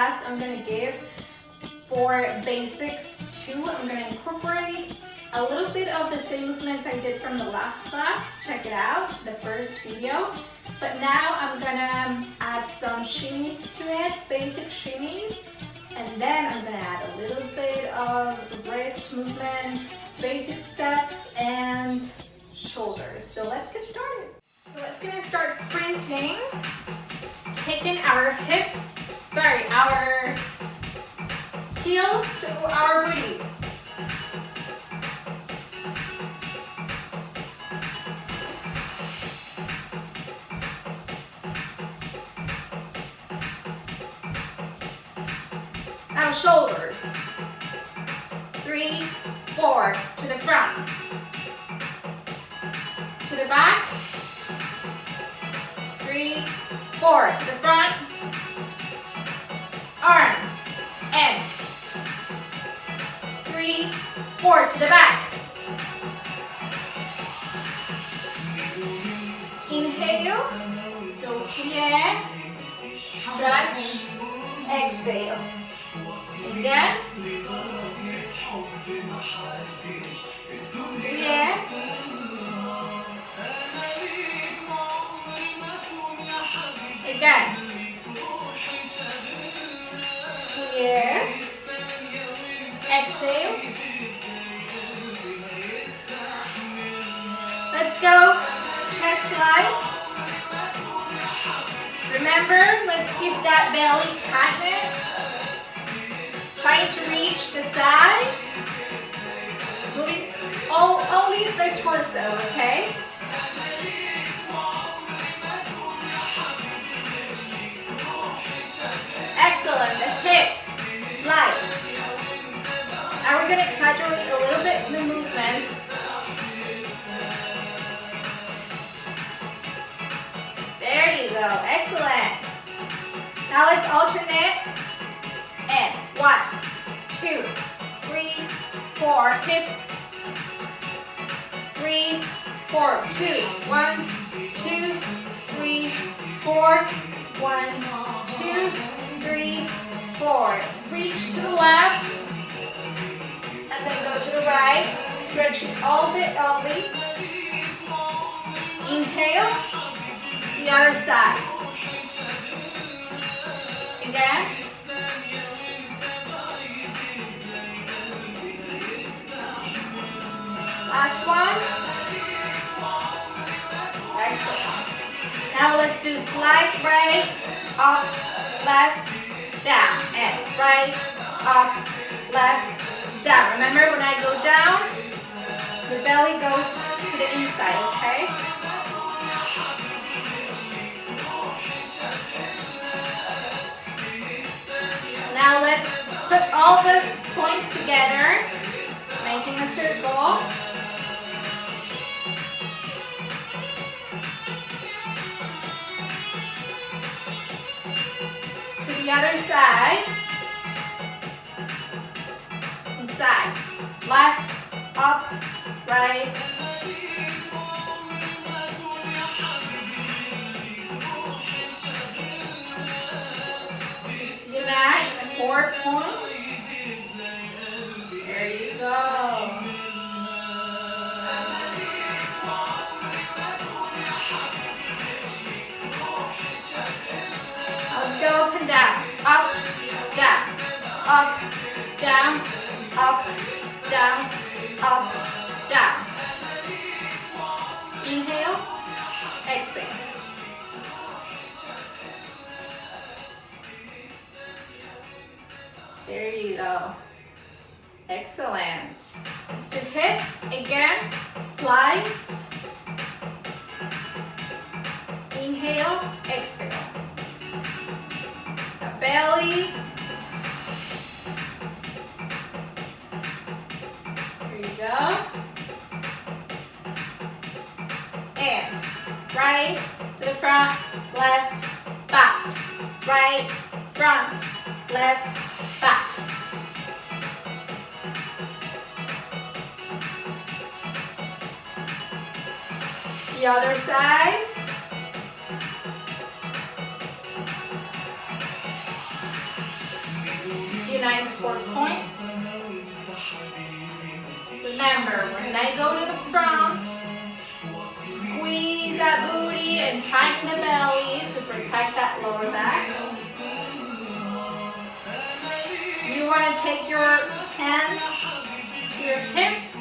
class I'm gonna give for basics 2. I'm gonna incorporate a little bit of the same movements I did from the last class. Check it out, the first video. But now I'm gonna add some shimmies to it, basic shimmies. And then I'm gonna add a little bit of wrist movements, basic steps, and shoulders. So let's get started. So let's gonna start sprinting, taking our our heels to our booty. Now shoulders. 3, 4, to the front. To the back. 3, 4, to the front. Arms. And 3, 4, to the back. Inhale. Go here. Stretch. Exhale. Again. Here. Again. Here. Exhale. Let's go. Chest slides. Remember, let's keep that belly tightened. Trying to reach the sides. Moving only the torso, okay? Excellent, the hips, slides. Now we're gonna exaggerate a little bit the movements. There you go, excellent. Now let's alternate. And 1, 2, 3, 4, hips. 3, 4, 2, 1, 2, 3, 4, 1, 2, 3, 4. Reach to the left, and then go to the right. Stretching all the obliques. Inhale, the other side. Again. Last one. Excellent. Now let's do slide right, up, left, down, and right, up, left, down. Remember, when I go down, the belly goes to the inside, okay? Now let's put all the points together, making a circle. The other side, inside, left, up, right. Unite, 4 points. There you go. Let's go up and down. Up, down, up, down, up, down, up, down. Inhale, exhale. There you go. Excellent. Let's do hips again. Slides. Inhale, exhale. Belly. There you go. And right to the front, left, back. Right, front, left, back. The other side. 94 points. Remember, when I go to the front, squeeze that booty and tighten the belly to protect that lower back. You want to take your hands to your hips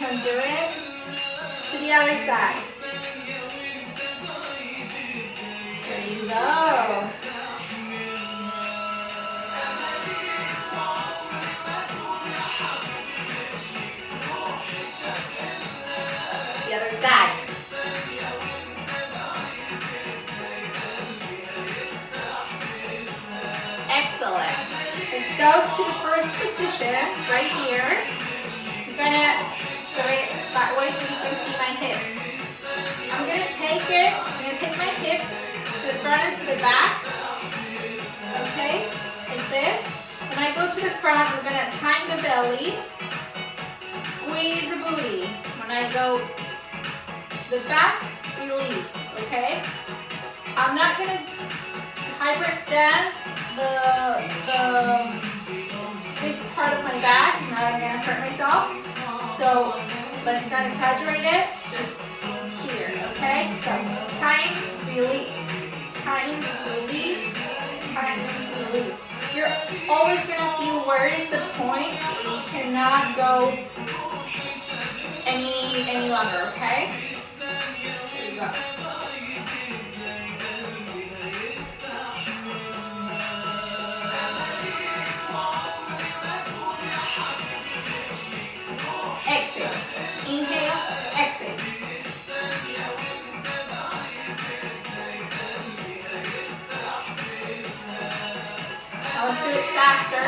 and do it to the other side. There you go. The other side. Excellent. Let's go to the first position right here. I'm gonna go it sideways so you can see my hips. I'm gonna take my hips to the front and to the back. Okay, like this. When I go to the front, I'm gonna tighten the belly, squeeze the booty. When I go to the back, release, okay? I'm not gonna hyperextend this part of my back. Now I'm gonna hurt myself. So let's not exaggerate it, just here, okay? So tighten, release, tighten, release, tighten, release. You're always gonna feel where is the point. You cannot go any longer, okay? There you go. Exhale. Inhale, exhale. Now let's do it faster.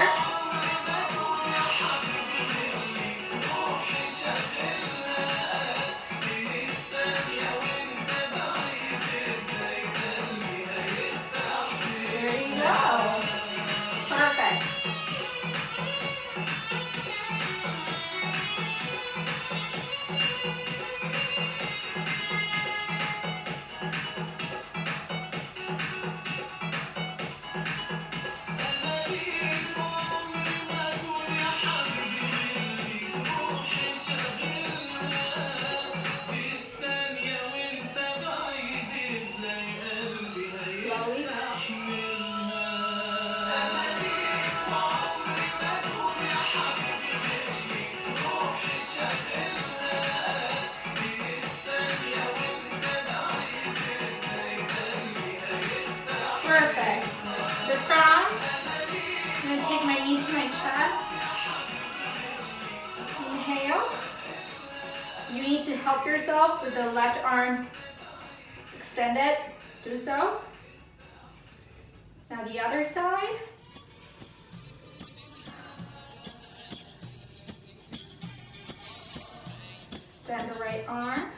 There you go. Perfect. Perfect. The front. I'm going to take my knee to my chest. Inhale. You need to help yourself with the left arm extended. Do so. Now the other side. Extend the right arm.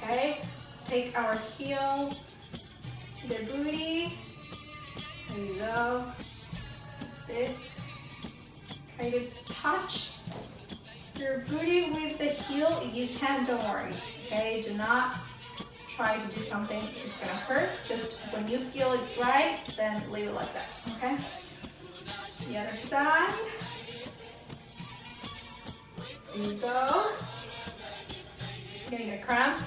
Okay. Take our heel to the booty. There you go. This. Try to touch your booty with the heel. If you can, don't worry. Okay, do not try to do something it's gonna hurt. Just when you feel it's right, then leave it like that. Okay. The other side. There you go. Getting a cramp.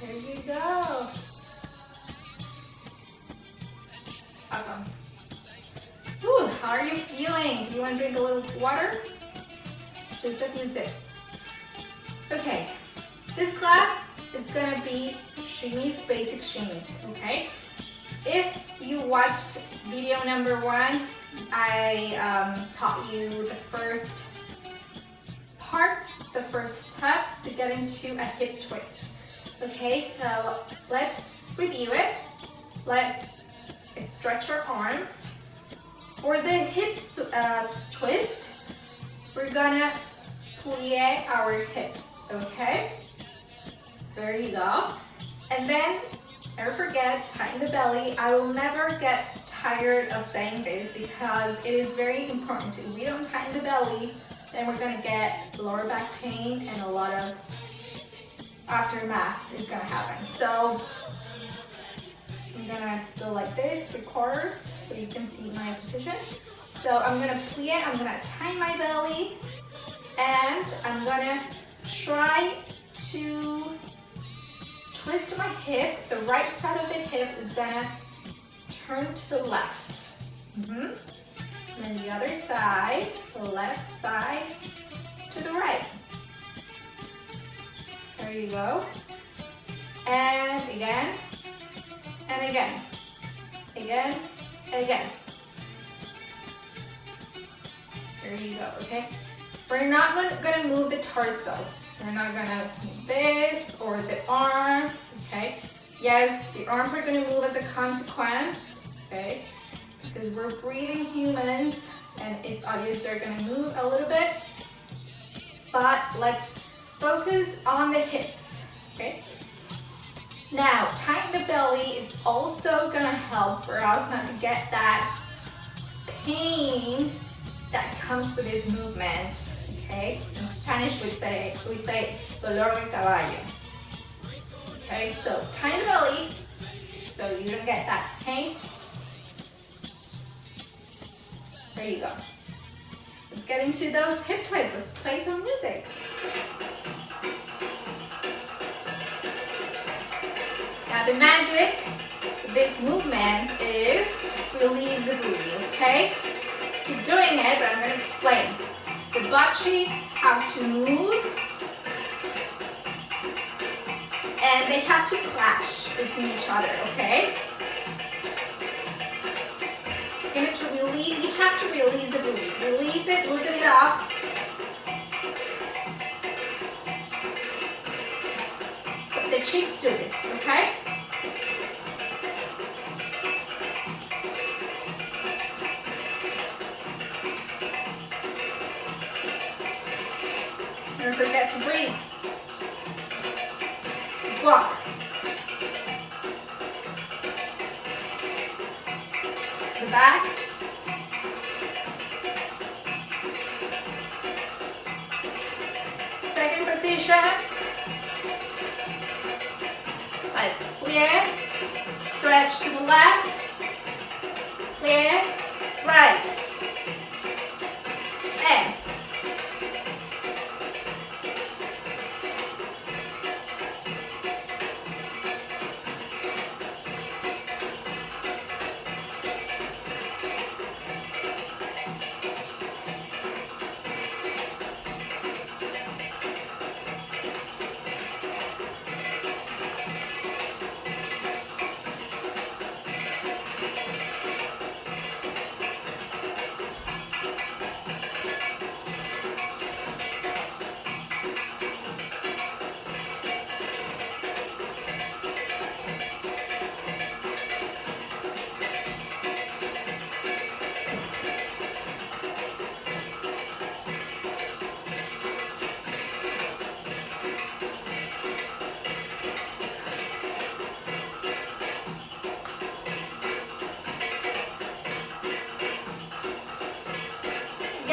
There you go. Awesome. Ooh, how are you feeling? Do you want to drink a little water? Just a few sips. Okay, this class is going to be Shimmies, basic Shimmies, okay? If you watched video number 1, I taught you the first parts, the first steps to get into a hip twist. Okay, so let's review it. Let's stretch our arms. For the hip twist, we're gonna plie our hips, okay? There you go. And then, never forget, tighten the belly. I will never get tired of saying this because it is very important. If we don't tighten the belly, then we're gonna get lower back pain and a lot of aftermath is gonna happen. So I'm gonna go like this, 3/4, so you can see my position. So I'm gonna plie, I'm gonna tie my belly, and I'm gonna try to twist my hip. The right side of the hip is gonna turn to the left. And then the other side, the left side to the right. There you go. And again, and again, again, and again. There you go, okay? We're not gonna move the torso. We're not gonna move this or the arms, okay? Yes, the arms are gonna move as a consequence, okay? Because we're breathing humans and it's obvious they're gonna move a little bit. But let's focus on the hips, okay? Now, tying the belly is also gonna help for us not to get that pain that comes with this movement, okay? In Spanish we say dolor de caballo. Okay, so tie the belly so you don't get that pain. There you go. Let's get into those hip twists. Let's play some music. Now the magic of this movement is release the booty, okay? Keep doing it, but I'm going to explain. The butt cheeks have to move and they have to clash between each other, okay? You're going to release, you have to release the booty. Release it, loosen it up. But the cheeks do this, okay? Don't forget to breathe. Let's walk. To the back. Second position. Let's plie. Stretch to the left. Plie. Right.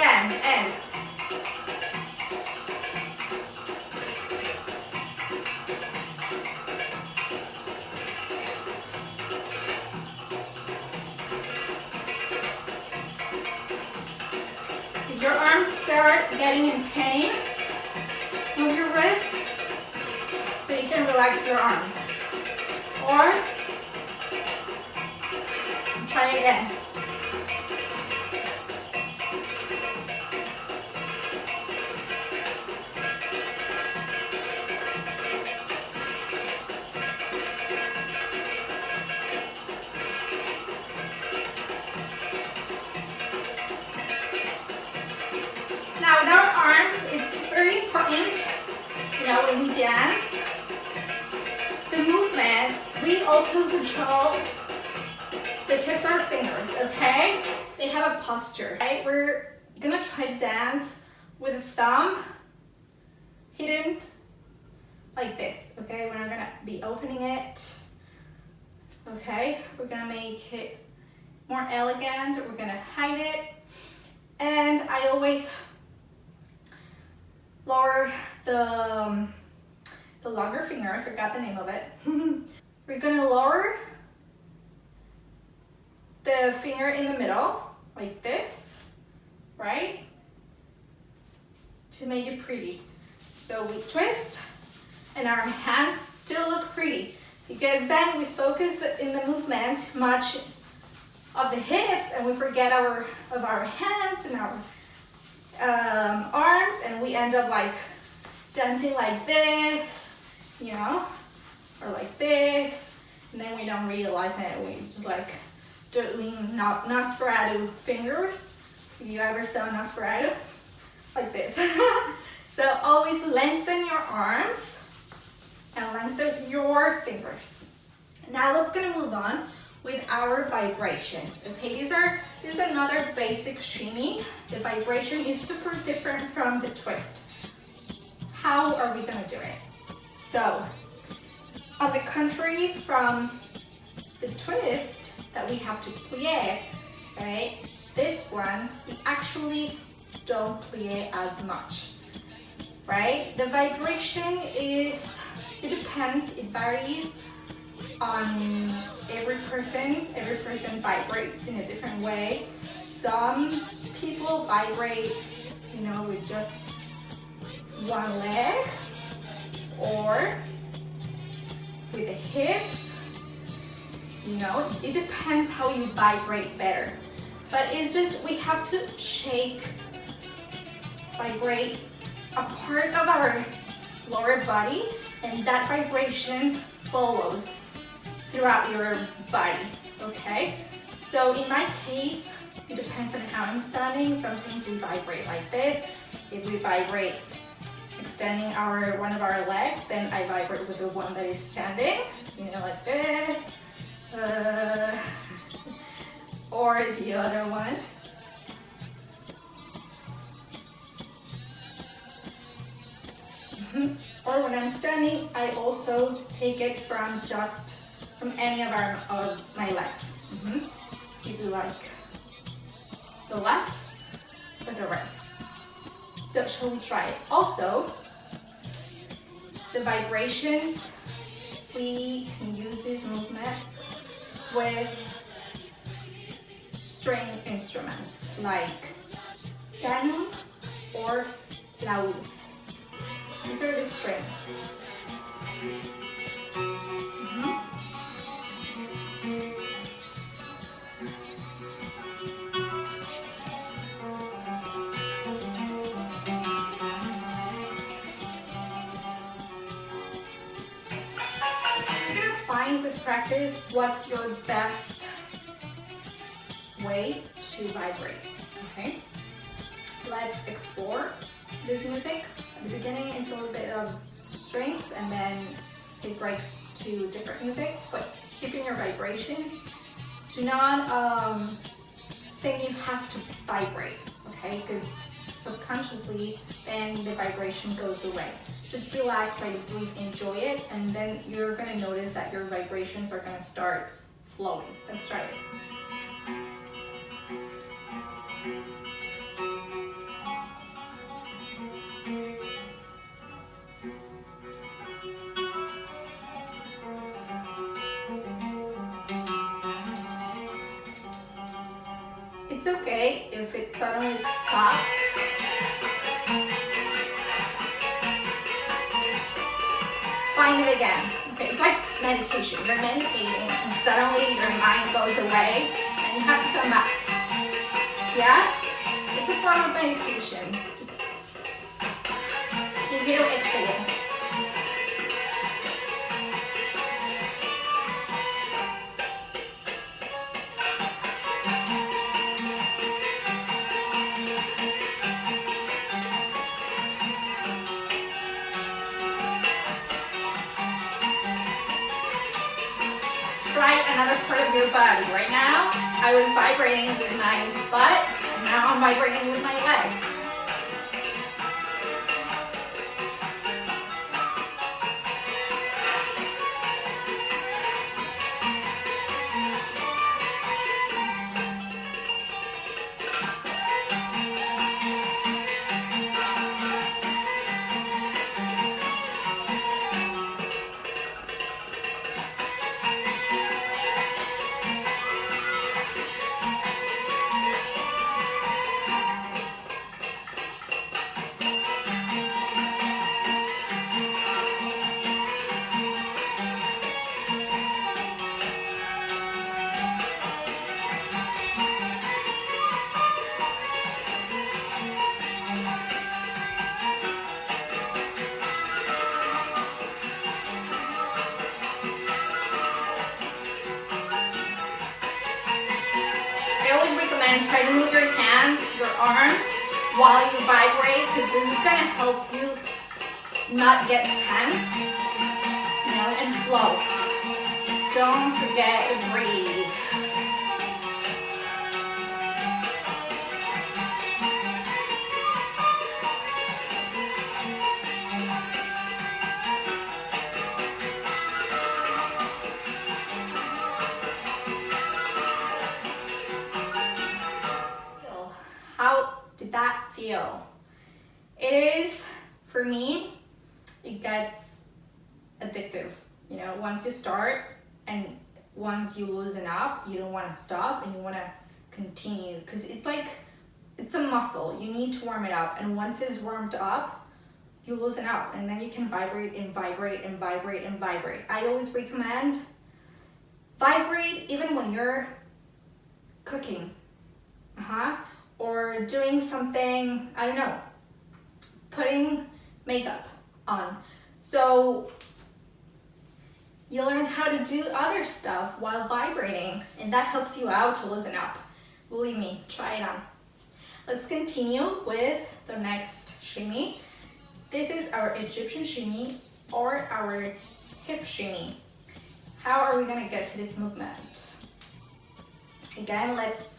And again, and if your arms start getting in pain, move your wrists so you can relax your arms. Or try again. Now with our arms, it's very important, when we dance, the movement, we also control the tips of our fingers, okay? They have a posture, right? We're gonna try to dance with a thumb hidden like this, okay? We're not gonna be opening it, okay? We're gonna make it more elegant, we're gonna hide it, and I always lower the longer finger, I forgot the name of it. We're gonna lower the finger in the middle, like this, right? To make it pretty. So we twist, and our hands still look pretty, because then we focus in the movement much of the hips, and we forget our hands and our arms, and we end up like dancing like this, you know, or like this, and then we don't realize it. We just like doing Nosferatu fingers. If you ever saw Nosferatu, like this. So always lengthen your arms and lengthen your fingers. Now let's gonna move on with our vibrations. Okay, this is another basic shimmy. The vibration is super different from the twist. How are we gonna do it? So, on the contrary from the twist that we have to plie, right? This one, we actually don't plie as much, right? The vibration it depends, it varies on every person. Every person vibrates in a different way. Some people vibrate, you know, with just one leg, or with the hips, you know, it depends how you vibrate better. But it's just, we have to vibrate a part of our lower body, and that vibration follows throughout your body, okay? So in my case, it depends on how I'm standing. Sometimes we vibrate like this. If we vibrate extending one of our legs, then I vibrate with the one that is standing, you know, like this, or the other one. Or when I'm standing, I also take it from any of my legs. If you like the left or the right. So shall we try it? Also, the vibrations, we can use these movements with string instruments like piano or laúd. These are the strings. With practice, what's your best way to vibrate, okay? Let's explore this music. At the beginning, it's a little bit of strings, and then it breaks to different music, but keeping your vibrations. Do not think you have to vibrate, okay? Because subconsciously, then the vibration goes away. Just relax, try to breathe, enjoy it, and then you're gonna notice that your vibrations are gonna start flowing. Let's try it. It's okay if it suddenly stops. Find it again. Okay, it's like meditation. You're meditating and suddenly your mind goes away and you have to come back. Yeah? It's a form of meditation. Just inhale, exhale. Try another part of your body. Right now, I was vibrating with my butt, and now I'm vibrating with my leg. And try to move your hands, your arms while you vibrate, because this is gonna help you not get tense, you know, and flow. Don't forget to breathe. How did that feel? It is, for me, it gets addictive. You know, once you start and once you loosen up, you don't want to stop and you want to continue, because it's like, it's a muscle. You need to warm it up, and once it's warmed up, you loosen up, and then you can vibrate and vibrate and vibrate and vibrate. I always recommend vibrate even when you're cooking, or doing something, I don't know, putting makeup on. So you learn how to do other stuff while vibrating, and that helps you out to loosen up. Believe me, try it on. Let's continue with the next shimmy. This is our Egyptian shimmy or our hip shimmy. How are we gonna get to this movement? Again, let's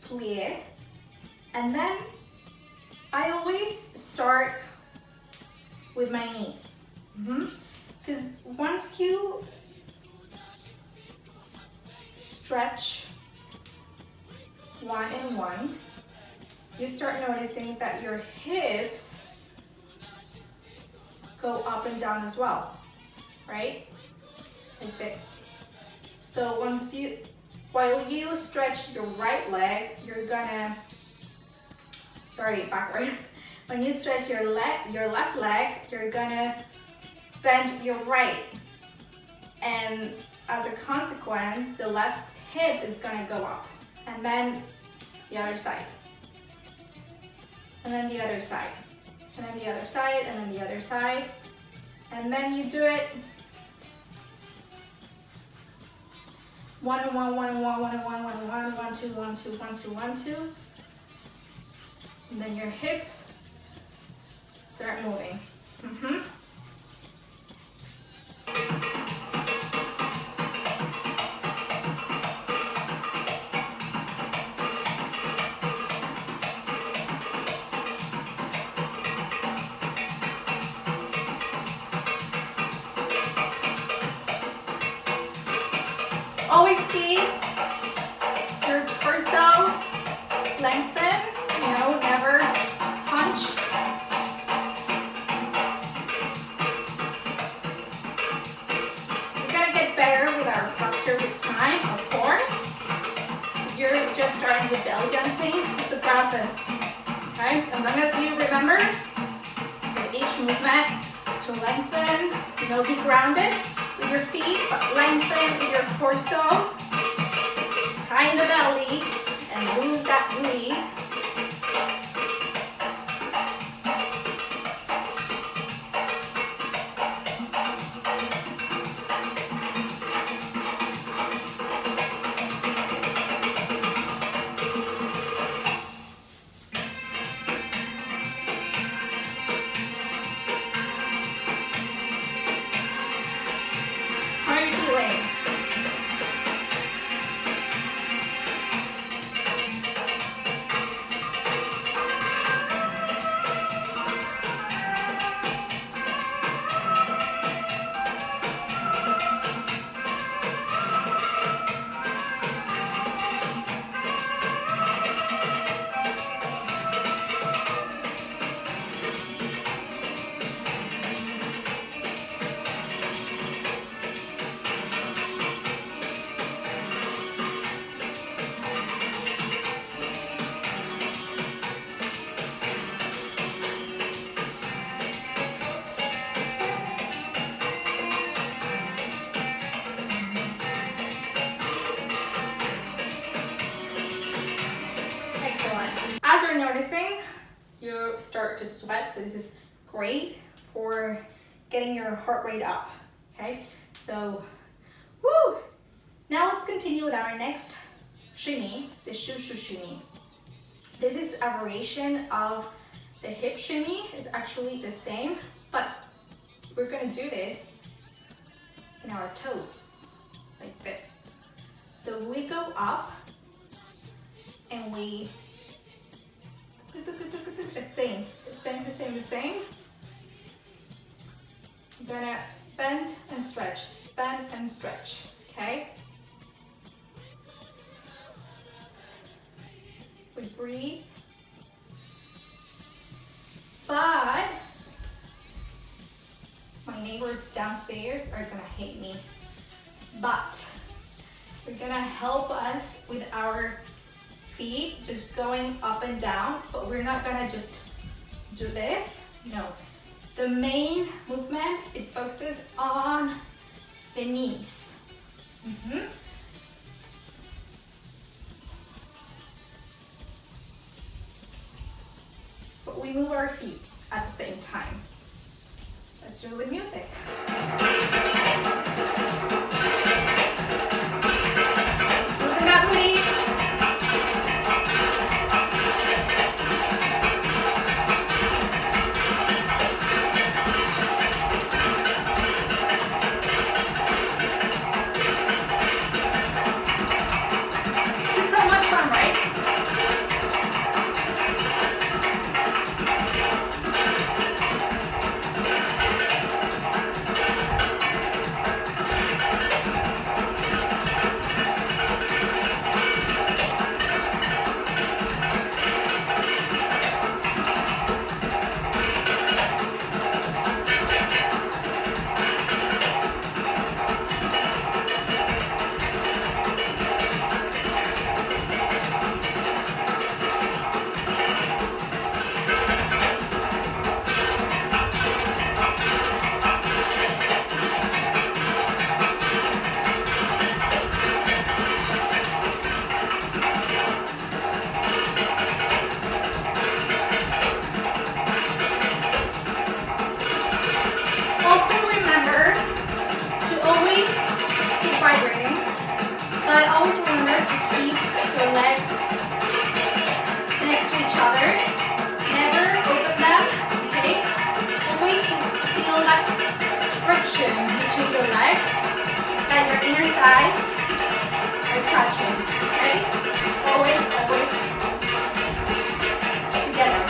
plie, and then I always start with my knees, because once you stretch one and one, you start noticing that your hips go up and down as well, right? Like this. So while you stretch your right leg, you're gonna, backwards. When you stretch your left leg, you're gonna bend your right. And as a consequence, the left hip is gonna go up. And then the other side. And then the other side. And then the other side, and then the other side. And then you do it 1 and 1, 1 and 1, 1 and 1, 1 and 1, 1, 2, 1, 2, 1, 2, 1, 2. And then your hips start moving. Always keep your torso lengthen, you know, never hunch. We're gonna get better with our posture with time, of course. If you're just starting with belly dancing, it's a process, okay? As long as you remember with each movement to lengthen, you know, be grounded with your feet, but lengthen with your torso, tighten the belly, and lose that breathe. How are you feeling? As you're noticing, you start to sweat, so this is great for getting your heart rate up, okay? So, woo! Now let's continue with our next shimmy, the shoo shimmy. This is a variation of the hip shimmy. It's actually the same, but we're gonna do this in our toes, like this. So we go up and we the same. I'm gonna bend and stretch, okay? We breathe, but my neighbors downstairs are gonna hate me, but they're gonna help us with our feet just going up and down, but we're not gonna just do this, no. The main movement, it focuses on the knees. But we move our feet at the same time. Let's do it with music. Listen up, please. But always remember to keep your legs next to each other. Never open them, okay? Always feel that friction between your legs, that your inner thighs are touching, okay? Always together.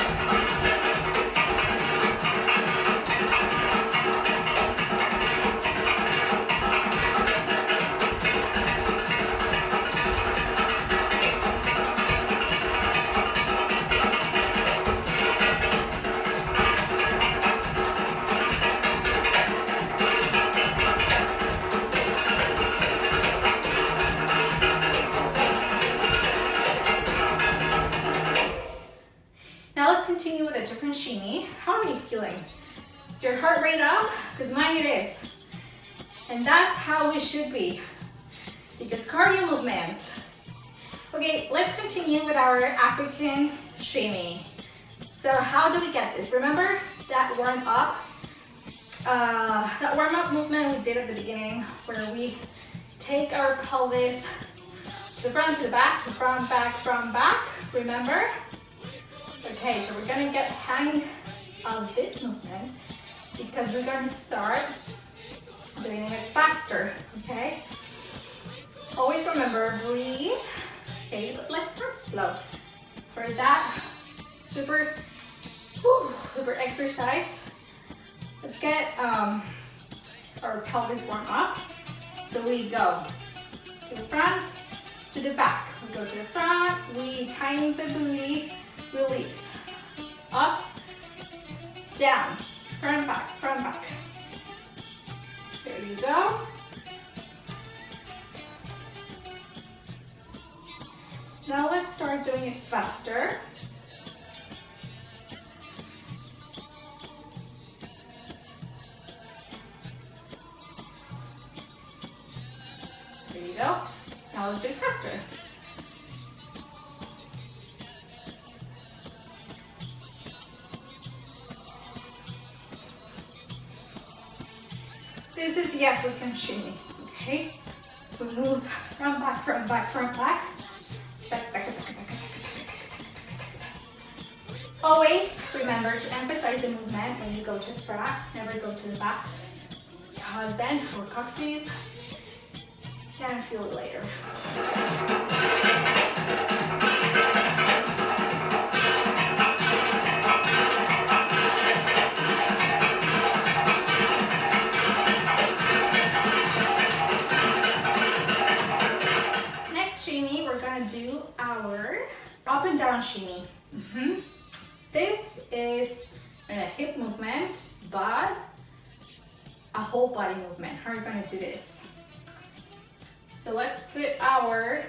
Continue with a different shimmy. How are you feeling? Is your heart rate up? Because mine it is. And that's how it should be. Because cardio movement. Okay, let's continue with our African shimmy. So how do we get this? Remember that warm up movement we did at the beginning where we take our pelvis to the front, to the back, to front, back, remember? Okay, so we're gonna get hang of this movement because we're gonna start doing it faster, okay? Always remember, breathe. Okay, but let's start slow. For that super exercise, let's get our pelvis warm up. So we go to the front, to the back. We go to the front, we tighten the booty, release. Up, down, front, back. There you go. Now let's start doing it faster. There you go. Now let's do it faster. This is the African shimmy, okay? We move front, back. Always remember to emphasize the movement when you go to the front, never go to the back. Because then our coccyx can feel it later. Next shimmy, we're gonna do our up and down shimmy. This is a hip movement, but a whole body movement. How are we gonna do this? So let's put our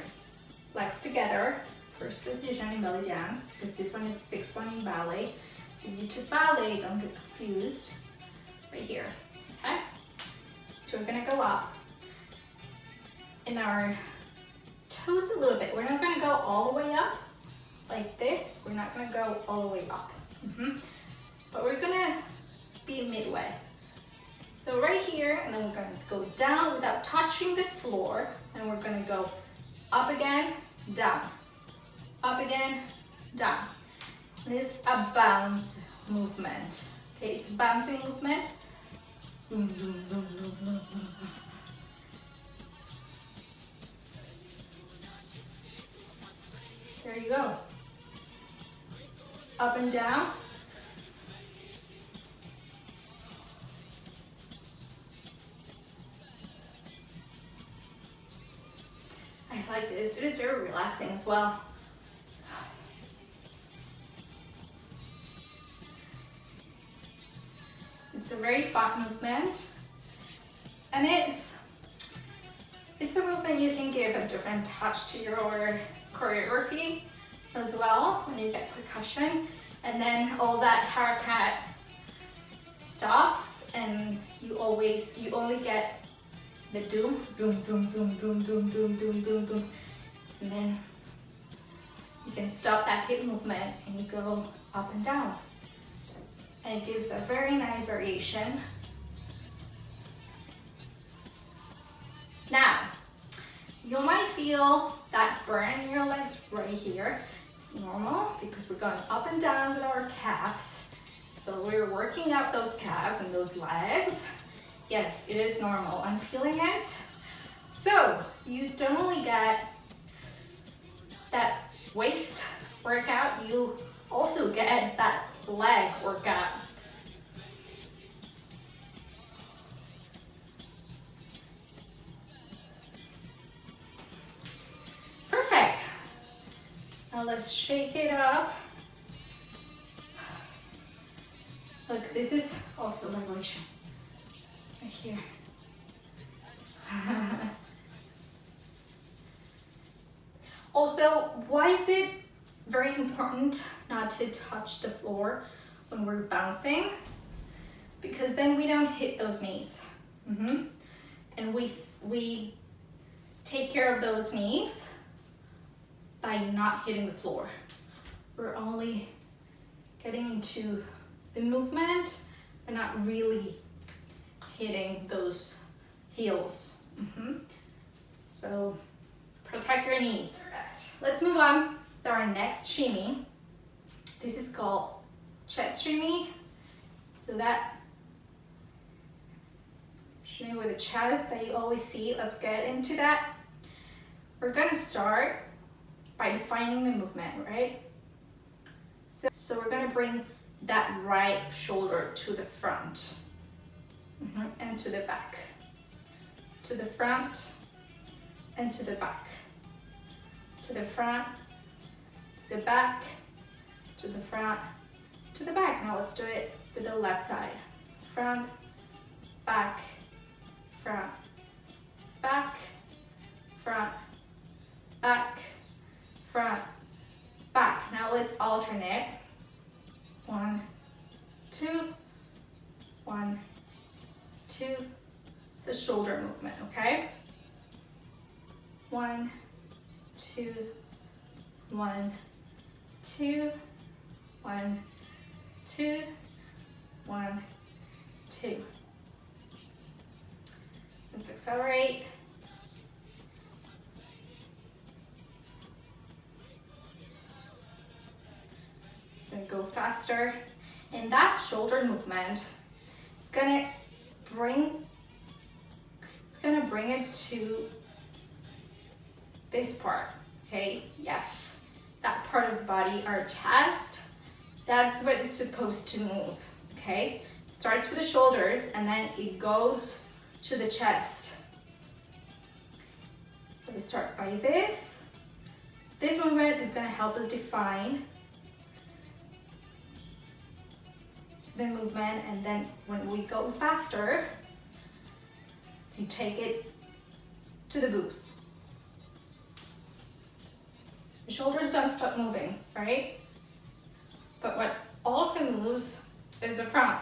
legs together. First position in belly dance, because this one is a 6-1 in ballet. So you do ballet, don't get confused. Right here, okay? So we're gonna go up in our toes a little bit. We're not gonna go all the way up like this. We're not gonna go all the way up. But we're gonna be midway. So right here, and then we're gonna go down without touching the floor, and we're gonna go up again, down, up again, down. And it's a bounce movement. Okay, it's a bouncing movement. Boom, boom, boom, boom, boom, boom. There you go. Up and down. I like this. It is very relaxing as well. It's a very fun movement, and it's a movement you can give a different touch to your choreography as well when you get percussion, and then all that haircut stops, and you only get the doom, doom, doom, doom, doom, doom, doom, doom, doom, doom, and then you can stop that hip movement and you go up and down, and it gives a very nice variation. Now, you might feel that burn in your legs right here. It's normal because we're going up and down with our calves. So we're working out those calves and those legs. Yes, it is normal. I'm feeling it. So you don't only get that waist workout, you also get that leg workout. Perfect. Now let's shake it up. Look, this is also vibration. Right here. Also, why is it very important not to touch the floor when we're bouncing? Because then we don't hit those knees. And we take care of those knees by not hitting the floor. We're only getting into the movement and not really hitting those heels. So protect your knees. Let's move on to our next shimmy. This is called chest shimmy. So that shimmy with the chest that you always see. Let's get into that. We're gonna start by defining the movement, right? So we're gonna bring that right shoulder to the front and to the back, to the front and to the back, to the front, to the back, to the front, to the back. Now let's do it with the left side. Front, back, front, back, front, back, front, back. Now let's alternate. 1, 2, 1, 2, the shoulder movement, okay? 1, 2, 1, 2, 1, 2, 1, 2. Let's accelerate. Gonna go faster. And that shoulder movement is gonna bring it to this part, okay? Yes, that part of the body, our chest, that's what it's supposed to move, okay? Starts with the shoulders and then it goes to the chest. So we start by this. This movement is gonna help us define the movement, and then when we go faster, you take it to the boobs. The shoulders don't stop moving, right? But what also moves is the front.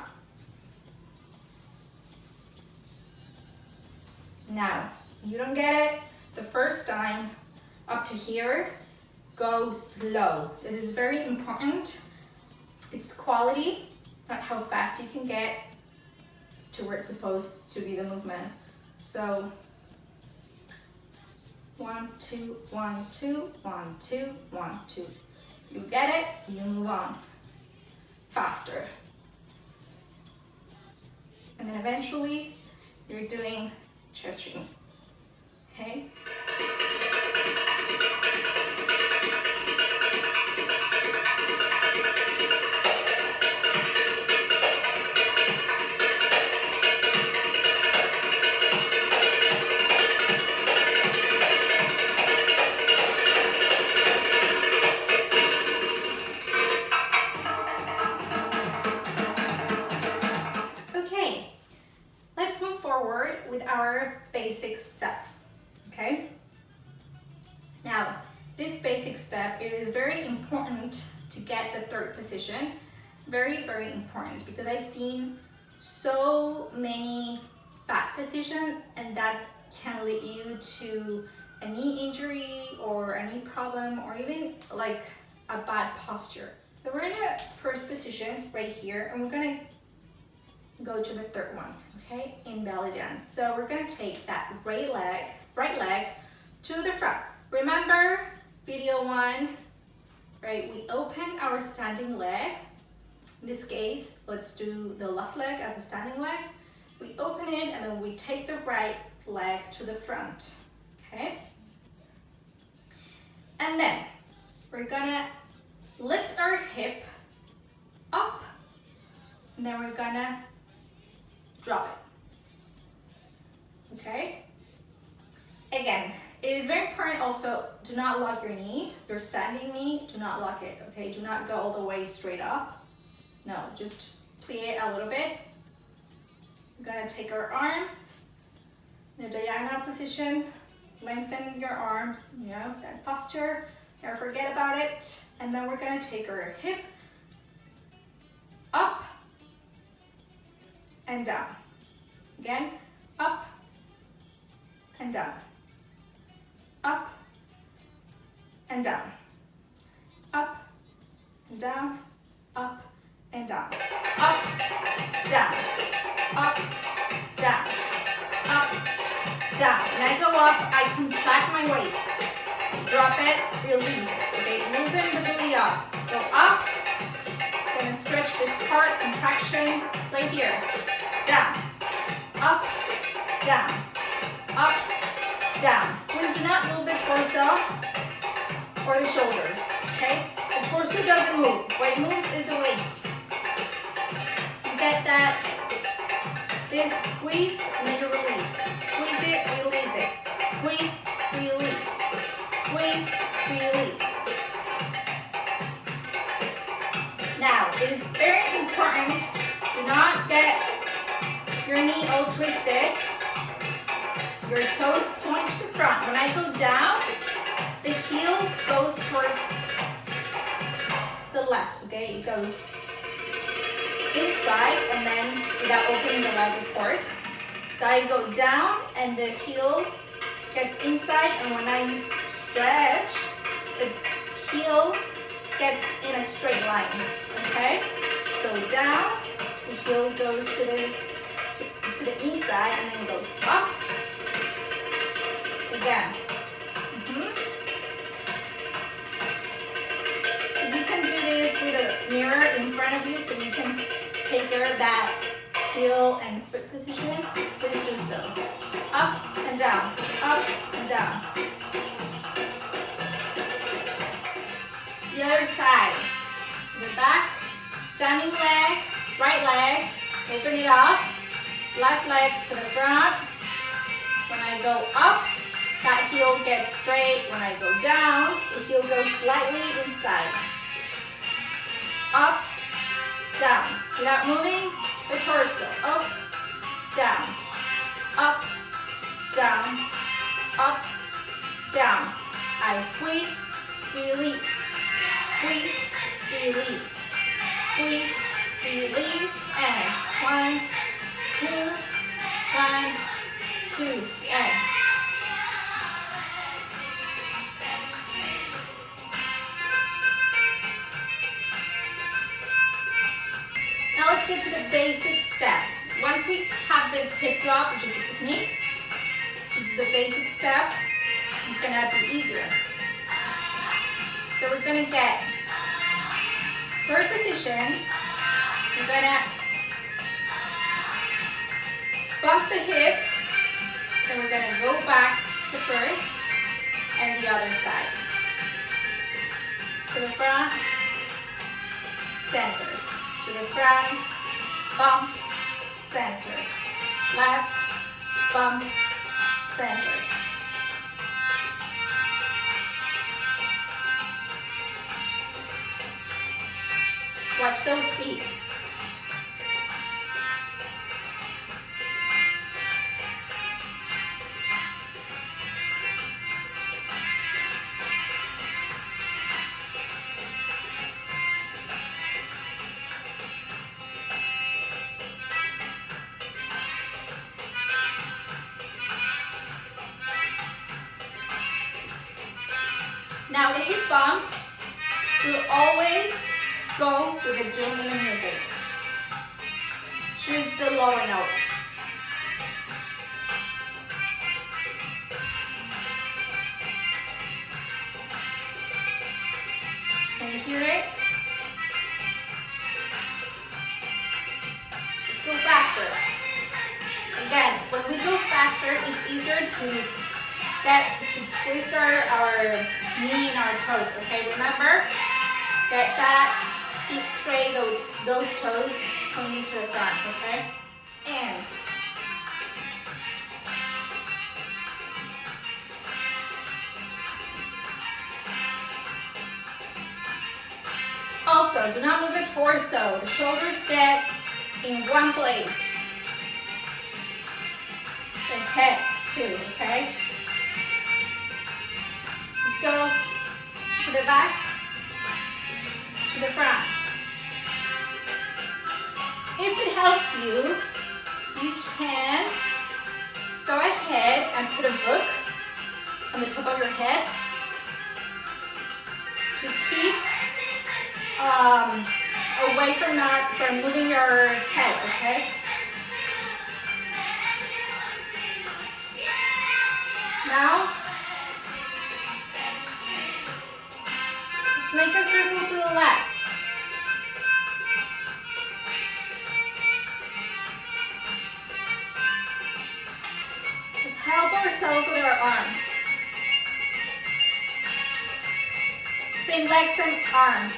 Now, you don't get it the first time up to here, go slow. This is very important. It's quality, not how fast you can get to where it's supposed to be the movement. So 1, 2, 1, 2, 1, 2, 1, 2. You get it, you move on faster. And then eventually you're doing chest string. Okay? With our basic steps, okay? Now, this basic step, it is very important to get the third position. Very, very important, because I've seen so many bad positions, and that can lead you to a knee injury or a knee problem, or even like a bad posture. So we're in a first position right here, and we're gonna go to the third one, okay, in belly dance. So we're gonna take that right leg to the front. Remember video 1, right? We open our standing leg. In this case, let's do the left leg as a standing leg. We open it and then we take the right leg to the front, okay? And then we're gonna lift our hip up, and then we're gonna drop it, okay? Again, it is very important also, do not lock your knee, your standing knee, do not lock it, okay? Do not go all the way straight up. No, just plie it a little bit. We're gonna take our arms in a diagonal position, lengthen your arms, you know, that posture, never forget about it. And then we're gonna take our hip up and down. Again, up and down. Up and down. Up and down. Up and down. Up, down. Up, down. Up, down. When I go up, I contract my waist. Drop it, release it. Okay, loosen the booty up. Go up. Gonna stretch this part, contraction right here. Down, up, down, up, down. Please do not move the torso or the shoulders, okay? The torso doesn't move. What moves is the waist. You get that? This squeezed, and then you release. Squeeze it, release it. Squeeze, release. Squeeze, release. Now, it is very important to not get your knee all twisted. Your toes point to the front. When I go down, the heel goes towards the left, okay? It goes inside and then without opening the leg, of course. So I go down and the heel gets inside, and when I stretch, the heel gets in a straight line, okay? So down, the heel goes to the inside and then goes up. Again. You can do this with a mirror in front of you so you can take care of that heel and foot position, please do so. Up and down, up and down. The other side, to the back, standing leg, right leg, open it up, left leg to the front. When I go up, that heel gets straight. When I go down, the heel goes slightly inside. Up, down, without moving the torso. Up, down, up, down, up, down. I squeeze, release, squeeze, release, squeeze, release, and 1, 2, 1, 2, and now let's get to the basic step. Once we have the hip drop, which is a technique, the basic step, it's gonna be easier. So we're gonna get third position. We're gonna bump the hip, then we're gonna go back to first and the other side. To the front, center. To the front, bump, center. Left, bump, center. Watch those feet. Now the hip bumps will always go with the tune in the music. Choose the lower note. Can you hear it? Let's go faster. Again, when we go faster, it's easier to twist our knee and our toes, okay? Remember, get that feet straight, those toes pointing to the front, okay? And also, do not move the torso. The shoulders get in one place. The head too, okay? Go to the back, to the front. If it helps you, you can go ahead and put a book on the top of your head to keep away from moving your head, okay? Now, let's make a circle to the left. Let's help ourselves with our arms. Same leg, same arm.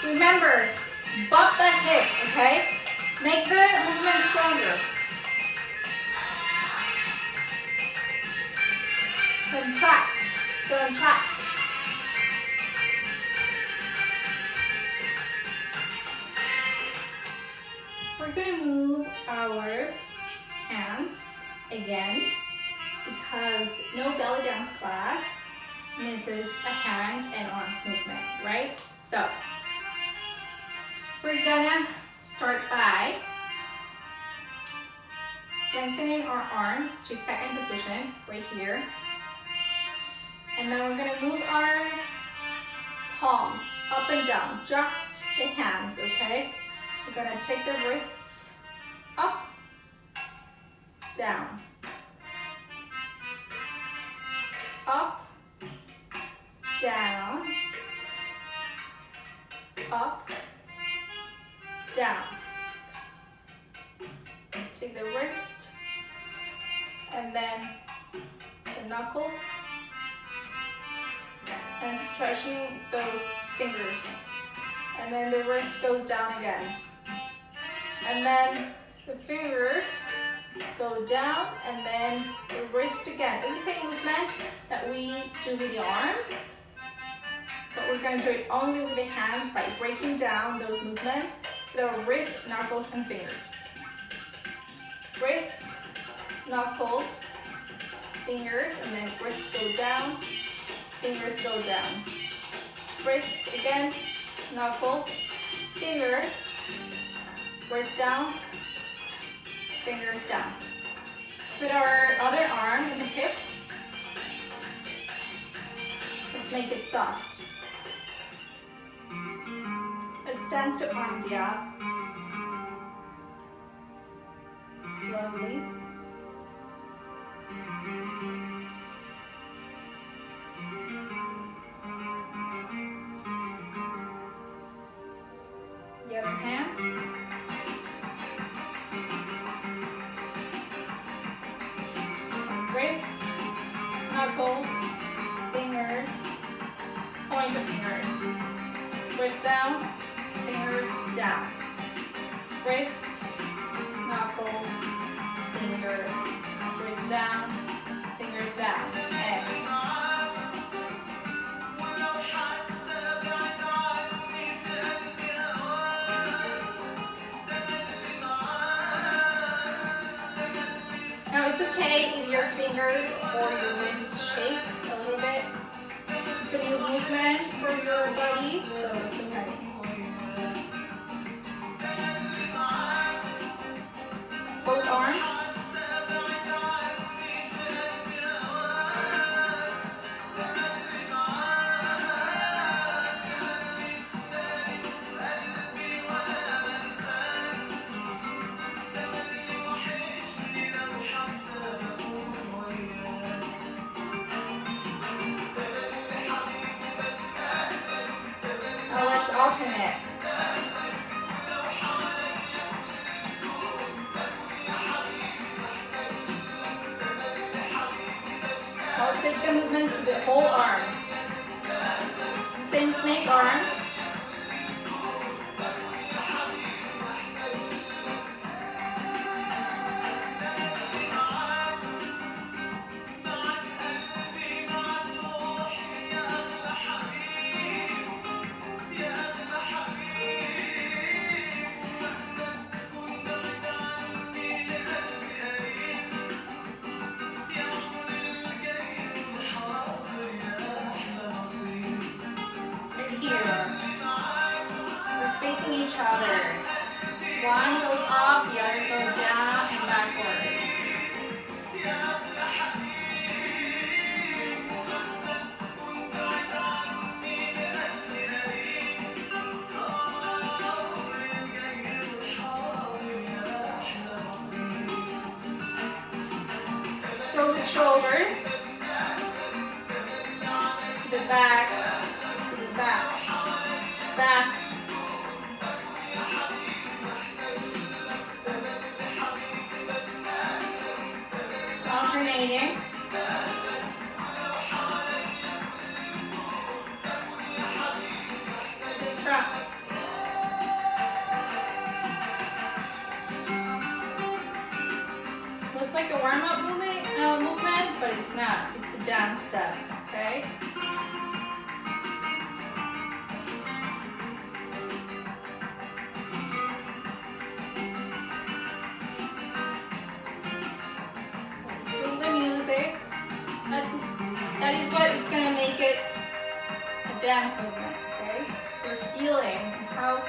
Remember, bump that hip, okay? Make the movement stronger. Contract, contract. We're gonna move our hands again because no belly dance class misses a hand and arms movement, right? So, we're gonna start by lengthening our arms to second position right here. And then we're gonna move our palms up and down, just the hands, okay? We're gonna take the wrists up, down, Up, down, up, down. Take the wrist and then the knuckles and stretching those fingers. And then the wrist goes down again. And then the fingers go down and then the wrist again. It's the same movement that we do with the arm, but we're going to do it only with the hands by breaking down those movements with our wrist, knuckles, and fingers. Wrist, knuckles, fingers, and then wrist go down, fingers go down. Wrist again, knuckles, fingers, wrist down, fingers down. Put our other arm in the hip. Let's make it soft. Let's dance to arm diab. Slowly. The other hand. Wrist, knuckles, fingers, point of fingers. Wrist down, fingers down. Wrist, knuckles, fingers. Wrist down, fingers down. And now it's okay if your fingers or your wrists shake a little bit. It's a new movement for your body, so it's okay. Both arms. Now let's alternate. Let's take the movement to the whole arm. Same snake arm. Each other. One goes up, the other goes down and backwards. Go with shoulders to the back, to the back, back. Alternating. Front. Looks like a warm-up movement, but it's not. It's a dance step, okay? That is what is going to make it a dance movement, okay? You're feeling how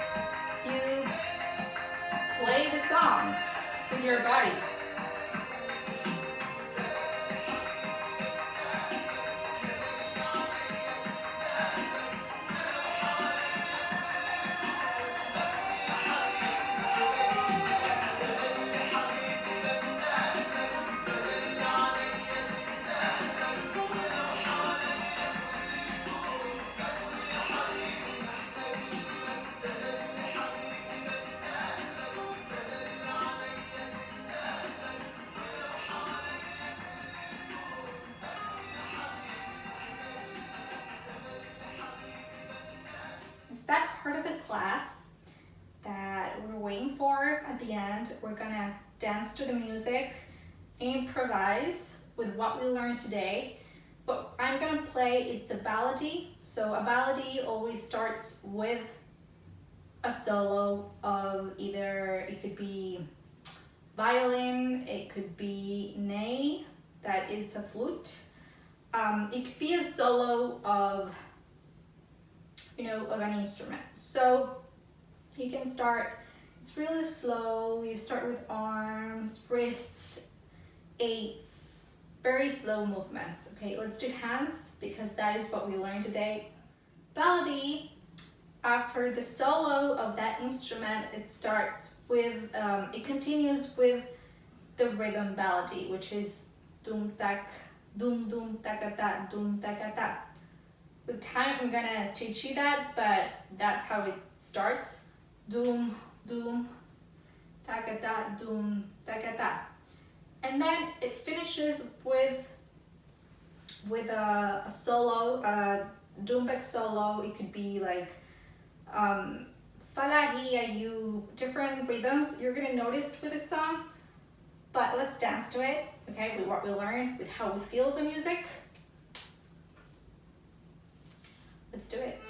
you play the song with your body. class that we're waiting for at the end. We're gonna dance to the music, improvise with what we learned today. But I'm gonna play, it's a ballady. So a ballady always starts with a solo of either, it could be violin, it could be ney, that is a flute. It could be a solo of, of an instrument. So you can start, it's really slow. You start with arms, wrists, eights, very slow movements. Okay, let's do hands because that is what we learned today. Ballady, after the solo of that instrument, it starts with, it continues with the rhythm ballady, which is dum tak, dum dum takata, dum takata. With time, I'm gonna teach you that, but that's how it starts. Dum dum takata, dum takata, and then it finishes with a solo, a dumbek solo. It could be like falahi ayu, different rhythms you're gonna notice with a song. But let's dance to it, okay, with what we learned, with how we feel the music. Let's do it.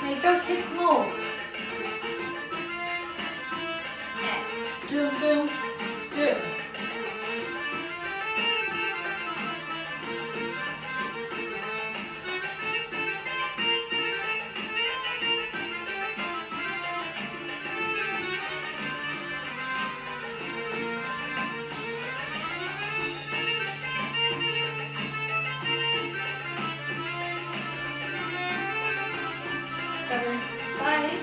Make those hips move. And doom, doom, doom. Other side.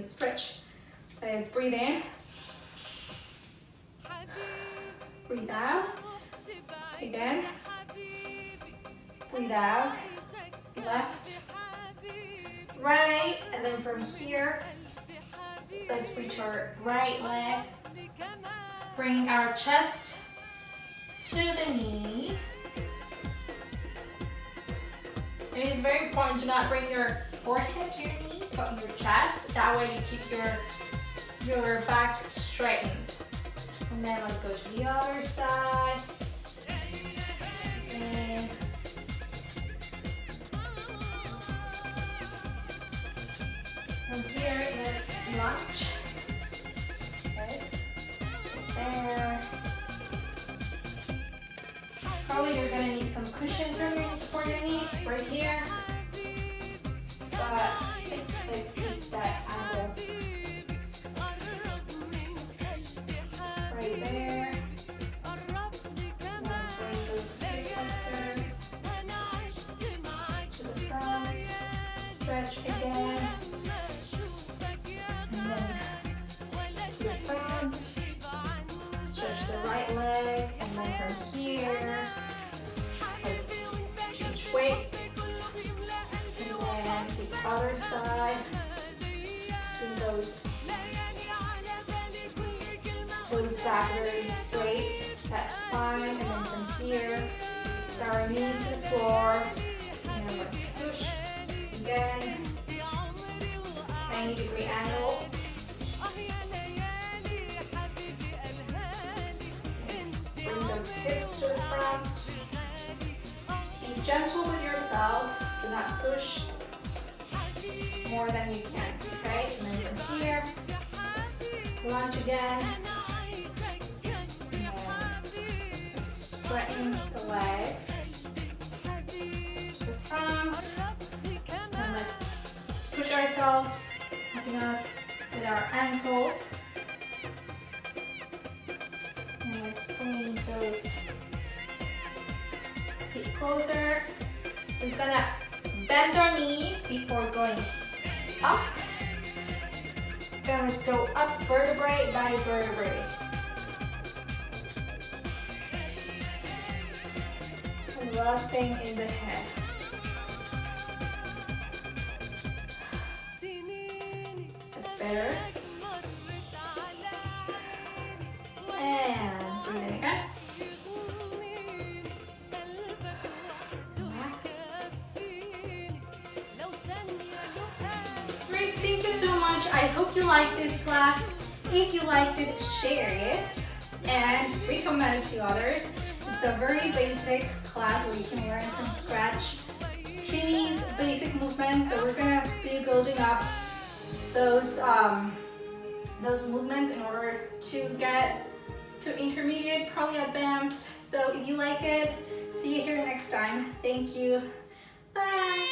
Let's stretch. Let's breathe in. Breathe out. Again. Breathe out. Left. Right. And then from here, let's reach our right leg. Bring our chest to the knee. It is very important to not bring your forehead to your knee, but your chest. That way you keep your back straightened. And then let's go to the other side. And from here, let's lunge. Okay. There. Probably you're gonna need some cushion for your knees right here. But let's keep that angle. Right there. Now bring those hip flexors to the front. Stretch again. And then to the front. Stretch the right leg. And then from here, let's switch weights. And then the other side. Bring those back very straight. That's fine. And then from here, put our knee to the floor. And then let's push again. 90-degree angle. Bring those hips to the front. Be gentle with yourself. Do not push more than you can. Okay? And then from here, lunge again. Straighten the legs to the front, and let's push ourselves up enough with our ankles, and let's bring those feet closer. We're gonna bend our knees before going up. Then let's go up vertebrae by vertebrae. And the last thing is the head. That's better. And breathe in again. Relax. Great, thank you so much. I hope you liked this class. If you liked it, share it and recommend it to others. It's a very basic class where you can learn from scratch Shimmies basic movements. So we're gonna be building up those movements in order to get to intermediate, probably advanced. So if you like it, see you here next time. Thank you. Bye.